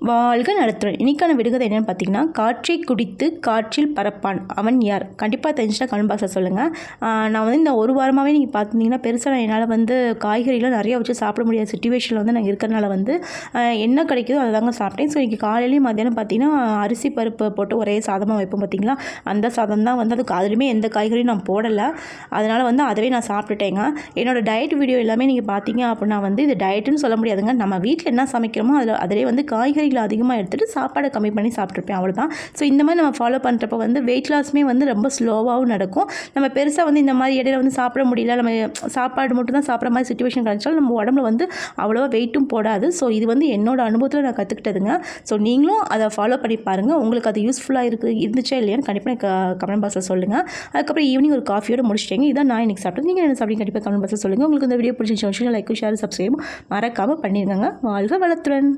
வாழ்க நலத்துடன். இன்றைக்கான விடுகதை என்னென்னு பார்த்தீங்கன்னா, காற்றை குடித்து காற்றில் பறப்பான் அவன் யார்? கண்டிப்பாக தெரிஞ்சுட்டா கமெண்ட் பாக்ஸில் சொல்லுங்கள். நான் வந்து இந்த ஒரு வாரமாகவே நீங்கள் பார்த்துருந்தீங்கன்னா பெருசாக என்னால் வந்து காய்கறிலாம் நிறையா வச்சு சாப்பிட முடியாத சுச்சுவேஷனில் வந்து நான் இருக்கிறனால வந்து என்ன கிடைக்குதோ அதை தாங்க சாப்பிட்டேன். ஸோ இன்றைக்கி காலையிலையும் மத்தியானம் பார்த்தீங்கன்னா அரிசி பருப்பு போட்டு ஒரே சாதமாக வைப்போம் பார்த்தீங்களா, அந்த சாதம் தான் வந்து அதுக்கு அதுலேயுமே எந்த காய்கறியும் நான் போடலை. அதனால் வந்து அதவே நான் சாப்பிட்டுட்டேங்க. என்னோடய டயட் வீடியோ எல்லாமே நீங்கள் பார்த்தீங்க அப்படின்னா வந்து இது டயட்டுன்னு சொல்ல முடியாதுங்க. நம்ம வீட்டில் என்ன சமைக்கிறோமோ அதிலே வந்து காய்கறிகள் அதிகமாக எடுத்துகிட்டு சாப்பாடை கம்மி பண்ணி சாப்பிட்ருப்பேன், அவ்வளோதான். ஸோ இந்த மாதிரி நம்ம ஃபாலோ பண்ணுறப்ப வந்து வெயிட் லாஸுமே வந்து ரொம்ப ஸ்லோவாகவும் நடக்கும். நம்ம பெருசாக வந்து இந்த மாதிரி இடையில வந்து சாப்பிட முடியல, நம்ம சாப்பாடு மட்டும் தான் சாப்பிட்ற மாதிரி சுச்சுவேஷன் கிடைச்சாலும் நம்ம உடம்புல வந்து அவ்வளோவா வெயிட்டும் போடாது. ஸோ இது வந்து என்னோட அனுபவத்தில் நான் கற்றுக்கிட்டதுங்க. ஸோ நீங்களும் அதை ஃபாலோ பண்ணி பாருங்கள். உங்களுக்கு அது யூஸ்ஃபுல்லாக இருந்துச்சா இல்லையான்னு கண்டிப்பாக கமெண்ட் பாக்ஸில் சொல்லுங்கள். அதுக்கப்புறம் ஈவினிங் ஒரு காஃபியோடு முடிச்சிட்டேங்க. இதான் நான் இன்றைக்கி சாப்பிட்டேன். நீங்கள் என்ன சாப்பிட்டீங்க கண்டிப்பாக கமெண்ட் பாக்ஸில் சொல்லுங்கள். உங்களுக்கு இந்த வீடியோ பிடிச்சிருந்துச்சு லைக் ஷேர் சப்ஸ்கிரைப் மறக்காமல் பண்ணிடுங்க. வாழ்க வளத்துடன்.